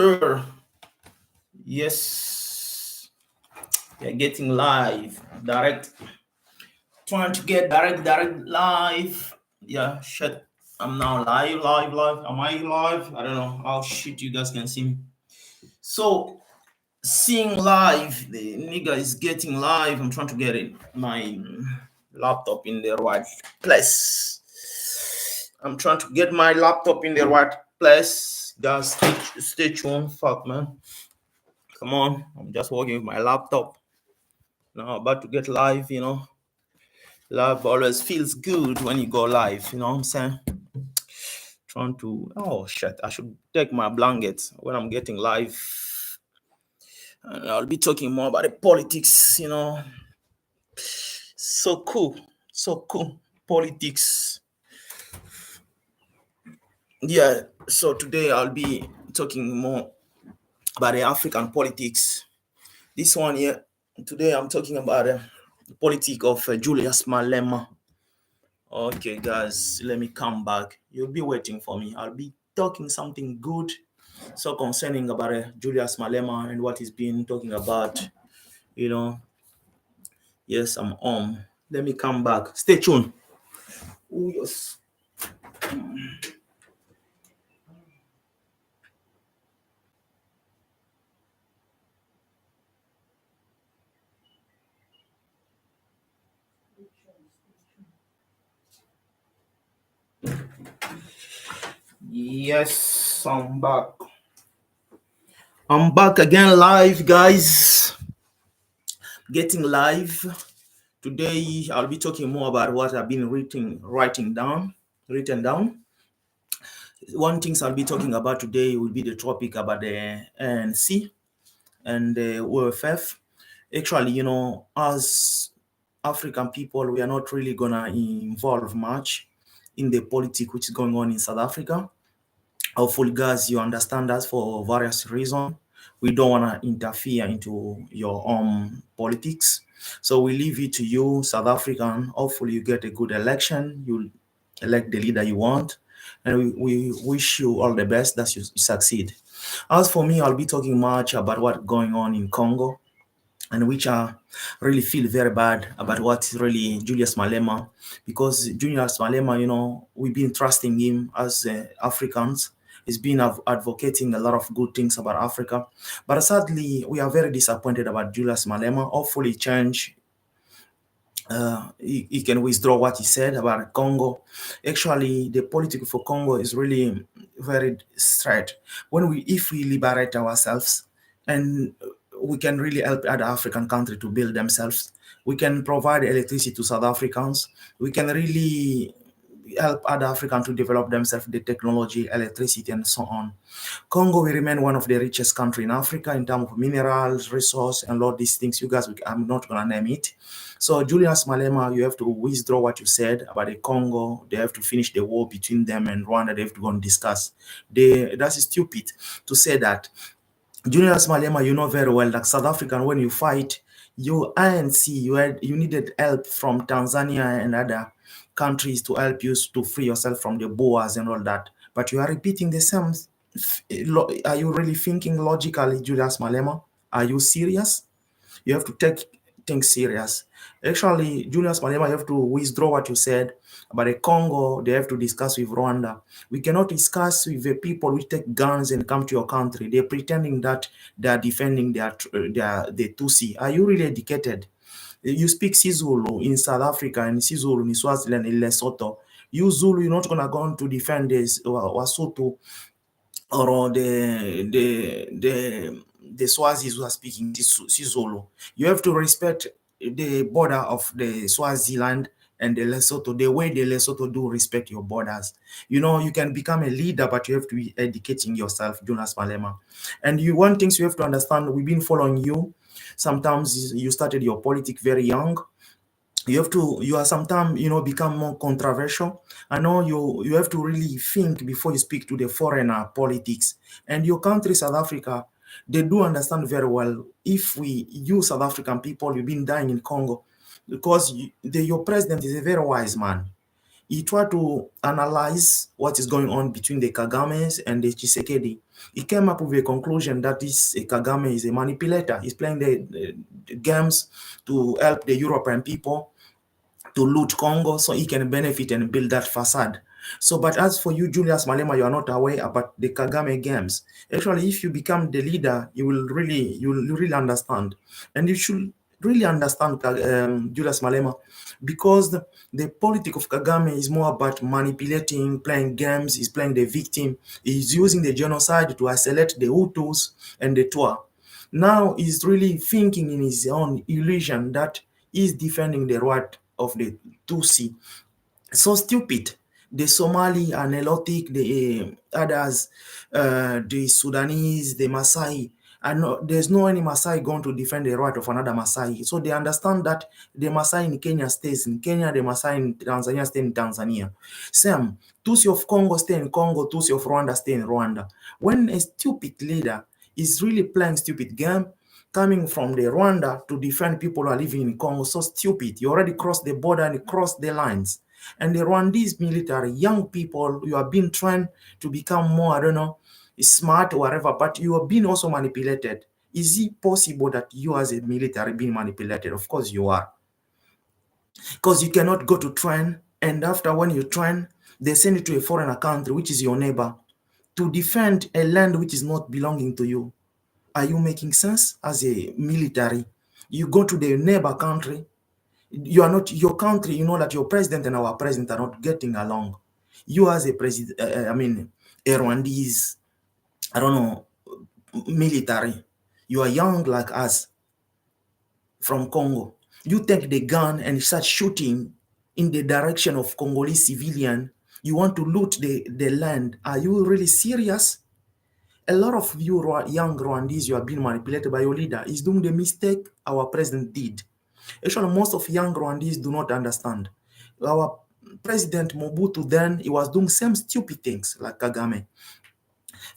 sir. Yes, we are getting live, direct. Trying to get direct live. Yeah, shit. I'm now live. Am I live? I don't know how shit you guys can see me. So, seeing live, the nigga is getting live. I'm trying to get it. My laptop in the right place. I'm trying to get my laptop in the right place. Guys, stay tuned. Fuck, man. Come on, I'm just working with my laptop. Now about to get live, Live always feels good when you go live, you know what I'm saying? Trying to shit, I should take my blanket when I'm getting live. And I'll be talking more about the politics, So cool. Politics. Yeah, so today I'll be talking more about the African politics. This one here, today I'm talking about the politic of Julius Malema. Okay, guys, let me come back. You'll be waiting for me. I'll be talking something good, so concerning about Julius Malema and what he's been talking about. Yes, I'm on. Let me come back. Stay tuned. Oh, yes. Yes, I'm back. I'm back again live, guys. Getting live. Today, I'll be talking more about what I've been written down. One things I'll be talking about today will be the topic about the ANC and the OFF. Actually, as African people, we are not really gonna involve much in the politics which is going on in South Africa. Hopefully, guys, you understand us for various reasons. We don't want to interfere into your own politics. So we leave it to you, South African. Hopefully, you get a good election. You elect the leader you want. And we wish you all the best that you succeed. As for me, I'll be talking much about what's going on in Congo, and which I really feel very bad about what really Julius Malema, because Julius Malema, we've been trusting him as Africans. He's been advocating a lot of good things about Africa. But sadly, we are very disappointed about Julius Malema. Hopefully change. He can withdraw what he said about Congo. Actually, the politics for Congo is really very straight. If we liberate ourselves, and we can really help other African countries to build themselves. We can provide electricity to South Africans. We can really help other Africans to develop themselves, the technology, electricity, and so on. Congo will remain one of the richest countries in Africa in terms of minerals, resource, and all these things. You guys, I'm not going to name it. So, Julius Malema, you have to withdraw what you said about the Congo. They have to finish the war between them and Rwanda. They have to go and discuss. That's stupid to say that. Julius Malema, you know very well, like South African, when you fight, you ANC, you needed help from Tanzania and other countries to help you to free yourself from the Boers and all that. But you are repeating the same. Are you really thinking logically, Julius Malema? Are you serious? You have to take things serious. Actually, Julius Malema, you have to withdraw what you said about the Congo. They have to discuss with Rwanda. We cannot discuss with the people who take guns and come to your country. They're pretending that they are defending the Tutsi. Are you really educated? You speak Sizulu in South Africa and Sizulu in Swaziland in Lesotho. You Zulu, you're not gonna go on to defend this Wasotho or the Swazis who are speaking Sizulu. You have to respect the border of the Swaziland and the Lesotho, the way the Lesotho do respect your borders. You can become a leader, but you have to be educating yourself, Jonas Malema. And one thing you have to understand, we've been following you. Sometimes you started your politics very young. You are sometimes become more controversial. I know you have to really think before you speak to the foreigner politics. And your country, South Africa, they do understand very well. If you South African people, you've been dying in Congo because your president is a very wise man. he tried to analyze what is going on between the Kagames and the Tshisekedi. He came up with a conclusion that this Kagame is a manipulator. He's playing the games to help the European people to loot Congo so he can benefit and build that facade. So, but as for you, Julius Malema, you are not aware about the Kagame games. Actually, if you become the leader, you will really understand, and you should really understand Julius Malema, because the politic of Kagame is more about manipulating, playing games. He's playing the victim. He's using the genocide to isolate the Hutus and the Twa. Now he's really thinking in his own illusion that he's defending the right of the Tutsi. So stupid. The Somali are Nilotic, the others, the Sudanese, the Maasai. And no, there's no any Maasai going to defend the right of another Maasai. So they understand that the Maasai in Kenya stays in Kenya, the Maasai in Tanzania stay in Tanzania. Same, Tutsi of Congo stay in Congo, Tutsi of Rwanda stay in Rwanda. When a stupid leader is really playing stupid game, coming from the Rwanda to defend people who are living in Congo, so stupid. You already crossed the border and crossed the lines. And the Rwandese military, young people, you have been trained to become more, I don't know, smart or whatever, but you have been also manipulated. Is it possible that you as a military being manipulated? Of course you are. Because you cannot go to train, and after when you train, they send you to a foreign country, which is your neighbor, to defend a land which is not belonging to you. Are you making sense as a military? You go to the neighbor country, you are not your country, you know that your president and our president are not getting along. You as a president, a Rwandese, I don't know, military, you are young like us from Congo. You take the gun and start shooting in the direction of Congolese civilian. You want to loot the land. Are you really serious? A lot of you young Rwandese, you are being manipulated by your leader. Is doing the mistake our president did. Actually, most of young Rwandese do not understand. Our president Mobutu then, he was doing same stupid things like Kagame.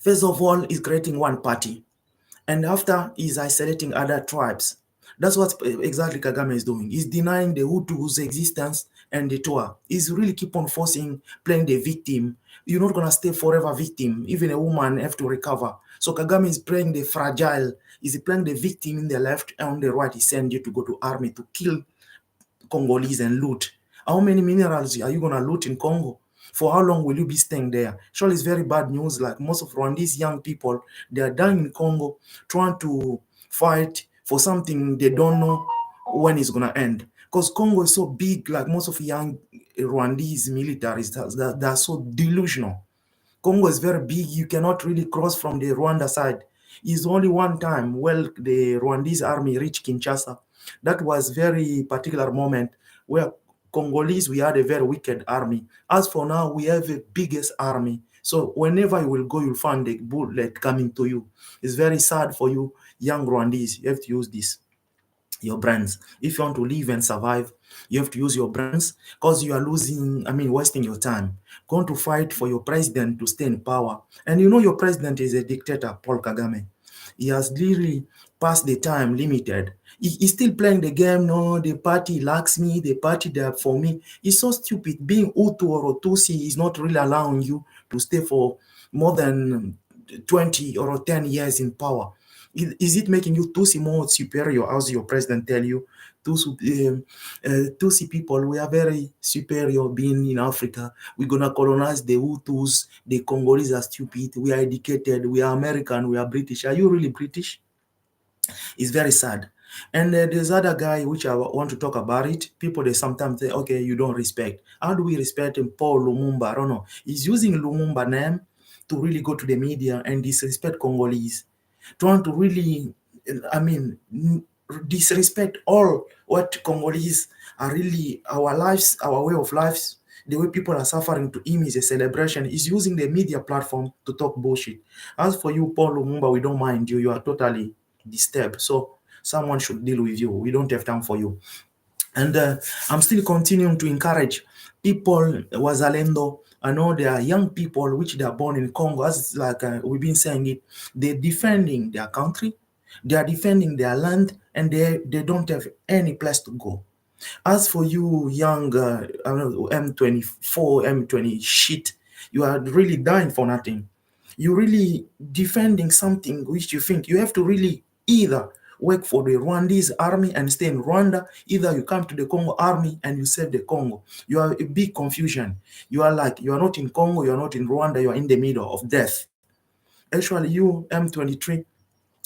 First of all, he's creating one party. And after, he's isolating other tribes. That's what exactly Kagame is doing. He's denying the Hutus' existence and the Twa. He's really keep on forcing, playing the victim. You're not going to stay forever victim. Even a woman have to recover. So Kagame is playing the fragile. He's playing the victim in the left, and on the right, he sends you to go to army to kill Congolese and loot. How many minerals are you going to loot in Congo? For how long will you be staying there? Surely it's very bad news. Like most of Rwandese young people, they are dying in Congo trying to fight for something they don't know when it's going to end. Because Congo is so big, like most of young Rwandese militaries, they are so delusional. Congo is very big. You cannot really cross from the Rwanda side. It's only one time the Rwandese army reached Kinshasa. That was very particular moment where Congolese, we had a very wicked army. As for now, we have the biggest army. So whenever you will go, you'll find a bullet coming to you. It's very sad for you, young Rwandese. You have to use this, your brains. If you want to live and survive, you have to use your brains, because you are wasting your time going to fight for your president to stay in power. And you know your president is a dictator, Paul Kagame. He has literally passed the time limited. He's still playing the game. No, the party lacks me, the party there for me. It's so stupid. Being Hutu or Tutsi is not really allowing you to stay for more than 20 or 10 years in power. Is it making you Tutsi more superior, as your president tell you? Tutsi people, we are very superior being in Africa. We're going to colonize the Hutus. The Congolese are stupid. We are educated. We are American. We are British. Are you really British? It's very sad. And there's other guy which I want to talk about it. People, they sometimes say, okay, you don't respect. How do we respect him? Paul Lumumba, I don't know. He's using Lumumba name to really go to the media and disrespect Congolese. Trying to really, disrespect all what Congolese are really, our lives, our way of lives, the way people are suffering to him is a celebration. He's using the media platform to talk bullshit. As for you, Paul Lumumba, we don't mind you. You are totally disturbed. So someone should deal with you. We don't have time for you. And I'm still continuing to encourage people, Wazalendo. I know there are young people which they are born in Congo, as like we've been saying it, they're defending their country, they are defending their land, and they don't have any place to go. As for you, young, I don't know, M24, M20 shit, you are really dying for nothing. You're really defending something which you think you have to really either work for the Rwandese army and stay in Rwanda, either you come to the Congo army and you save the Congo. You are a big confusion. You are like, you are not in Congo, you are not in Rwanda, you are in the middle of death. Actually, you, M23,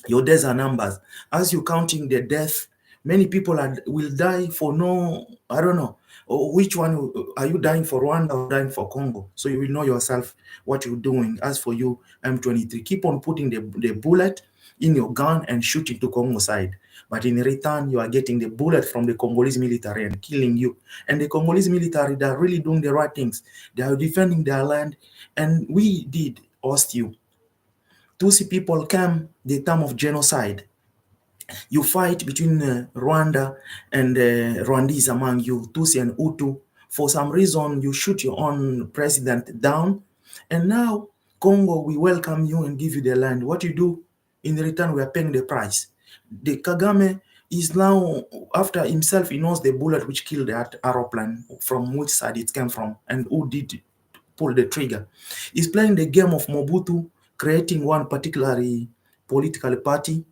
your days are numbers. As you're counting the death, many people will die for no, I don't know, which one are you dying for, Rwanda or dying for Congo? So you will know yourself what you're doing. As for you, M23, keep on putting the bullet in your gun and shoot it to Congo side. But in return, you are getting the bullet from the Congolese military and killing you. And the Congolese military, they are really doing the right things. They are defending their land. And we did host you. Tutsi people came the time of genocide. You fight between Rwanda and Rwandese among you, Tutsi and Hutu. For some reason, you shoot your own president down. And now, Congo, we welcome you and give you the land. What you do? In return, we are paying the price. The Kagame is now, after himself, he knows the bullet which killed that aeroplane, from which side it came from, and who did pull the trigger. He's playing the game of Mobutu, creating one particularly political party,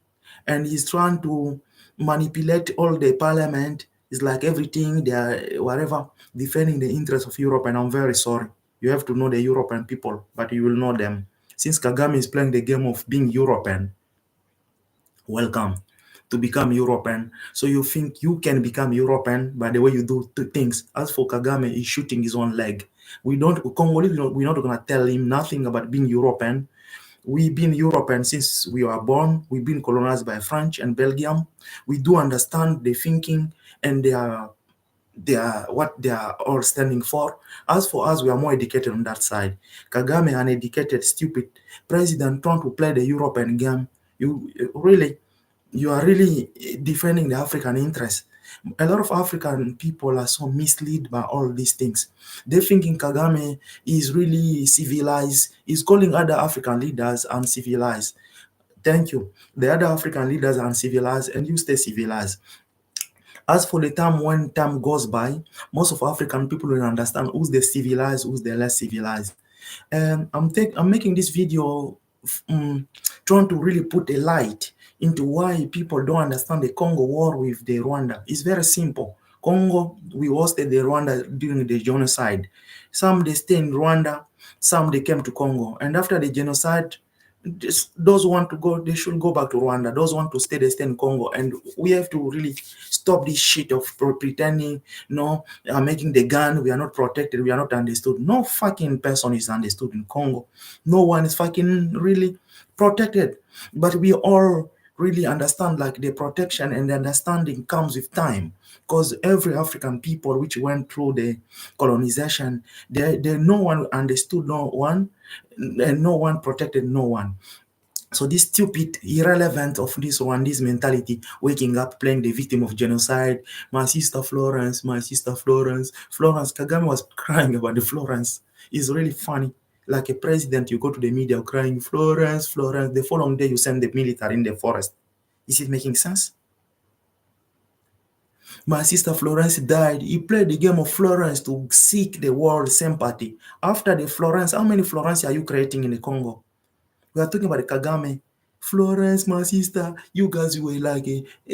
and he's trying to manipulate all the parliament. It's like everything they are whatever defending the interests of Europe, and I'm very sorry. You have to know the European people, but you will know them. Since Kagame is playing the game of being European, welcome to become European. So you think you can become European by the way you do things. As for Kagame, he's shooting his own leg. We don't, Congolese, we're not going to tell him nothing about being European. We've been European since we were born. We've been colonized by French and Belgium. We do understand the thinking and what they are all standing for. As for us, we are more educated on that side. Kagame, an educated, stupid president trying to play the European game. You are really defending the African interest. A lot of African people are so misled by all these things. They're thinking Kagame is really civilized. He's calling other African leaders uncivilized. Thank you. The other African leaders are uncivilized, and you stay civilized. As for the time when time goes by, most of African people will understand who's the civilized, who's the less civilized. I'm making this video trying to really put a light into why people don't understand the Congo war with the Rwanda. It's very simple. Congo, we hosted the Rwanda during the genocide. Some they stay in Rwanda, some they came to Congo. And after the genocide, those who want to go, they should go back to Rwanda. Those who want to stay, they stay in Congo. And we have to really stop this shit of pretending, making the gun, we are not protected, we are not understood. No fucking person is understood in Congo. No one is fucking really protected. But we all really understand like the protection and the understanding comes with time. Because every African people which went through the colonization, no one understood no one, and no one protected no one. So this stupid, irrelevant of this one, this mentality, waking up, playing the victim of genocide, my sister Florence, Florence, Kagame was crying about the Florence. It's really funny. Like a president, you go to the media crying, Florence. The following day, you send the military in the forest. Is it making sense? My sister Florence died. He played the game of Florence to seek the world sympathy. After the Florence, how many Florence are you creating in the Congo? We are talking about the Kagame. Florence, my sister, you guys were like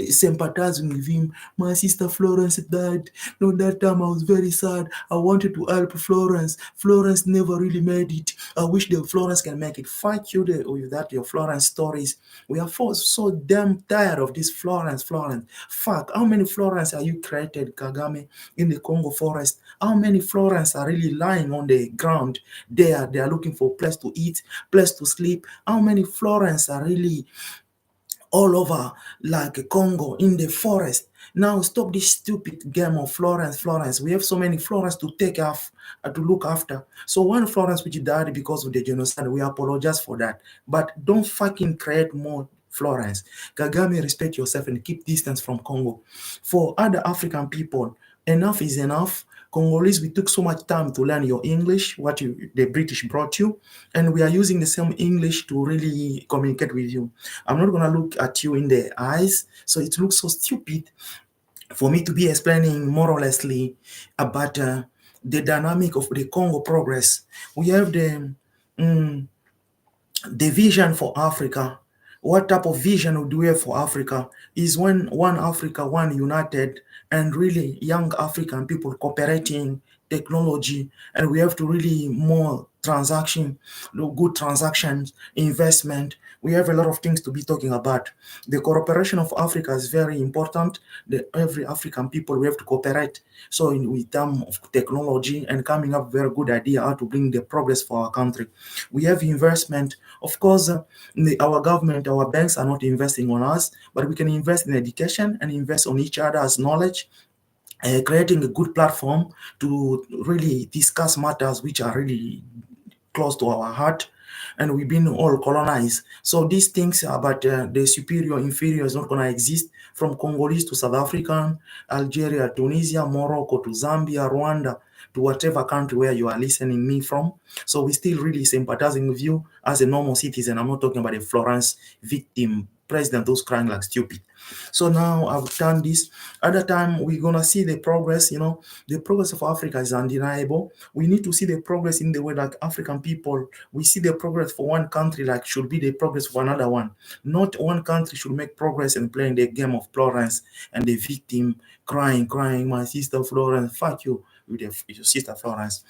sympathizing with him. My sister Florence died. No, that time I was very sad. I wanted to help Florence. Florence never really made it. I wish the Florence can make it. Fight you with that, your Florence stories. We are so damn tired of this Florence. Fuck, how many Florence are you created, Kagame, in the Congo forest? How many Florence are really lying on the ground there? They are looking for a place to eat, place to sleep. How many Florence are really all over like Congo in the forest? Now stop this stupid game of Florence. We have so many Florence to take off, to look after. So one Florence which died because of the genocide, we apologize for that. But don't fucking create more Florence. Kagame, respect yourself and keep distance from Congo. For other African people, enough is enough. Congolese, we took so much time to learn your English, the British brought you, and we are using the same English to really communicate with you. I'm not going to look at you in the eyes, so it looks so stupid for me to be explaining more or lessly about the dynamic of the Congo progress. We have mm, the vision for Africa. What type of vision do we have for Africa? Is when one Africa, one united, and really young African people cooperating, technology, and we have to really more transaction, good transactions, investment. We have a lot of things to be talking about. The cooperation of Africa is very important. Every African people, we have to cooperate. So in terms of technology and coming up very good idea how to bring the progress for our country. We have investment. Of course, our government, our banks are not investing on us, but we can invest in education and invest on each other's knowledge, creating a good platform to really discuss matters which are really close to our heart, and we've been all colonized. So these things about the superior, inferior is not going to exist, from Congolese to South African, Algeria, Tunisia, Morocco to Zambia, Rwanda, to whatever country where you are listening me from. So we still really sympathizing with you as a normal citizen. I'm not talking about a Florence victim president who's crying like stupid. So now I've done this. At the time, we're gonna see the progress. The progress of Africa is undeniable. We need to see the progress in the way that African people, we see the progress for one country like should be the progress for another one. Not one country should make progress and playing the game of Florence and the victim crying, my sister Florence, fuck you with your sister Florence.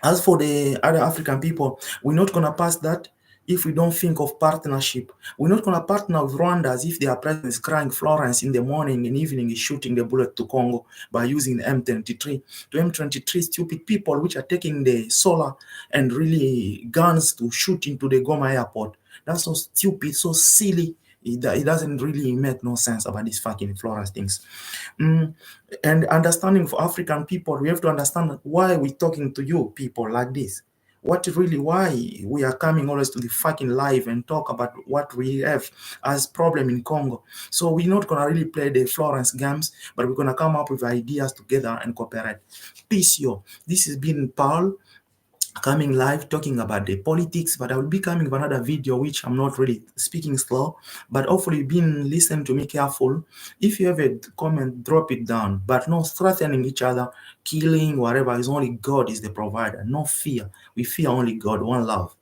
As for the other African people, we're not going to pass that if we don't think of partnership. We're not going to partner with Rwanda as if their president is crying Florence in the morning and evening is shooting the bullet to Congo by using the M23. To M23 stupid people which are taking the solar and really guns to shoot into the Goma airport. That's so stupid, so silly. It doesn't really make no sense about these fucking Florence things. And understanding for African people, we have to understand why we're talking to you people like this. Why we are coming always to the fucking live and talk about what we have as problem in Congo. So we're not gonna really play the Florence games, but we're gonna come up with ideas together and cooperate. Peace, yo. This has been Paul coming live talking about the politics, but I will be coming with another video which I'm not really speaking slow, but hopefully you've been listening to me careful. If you have a comment, drop it down, but no threatening each other, killing, whatever. Is only God is the provider, no fear. We fear only God, one love.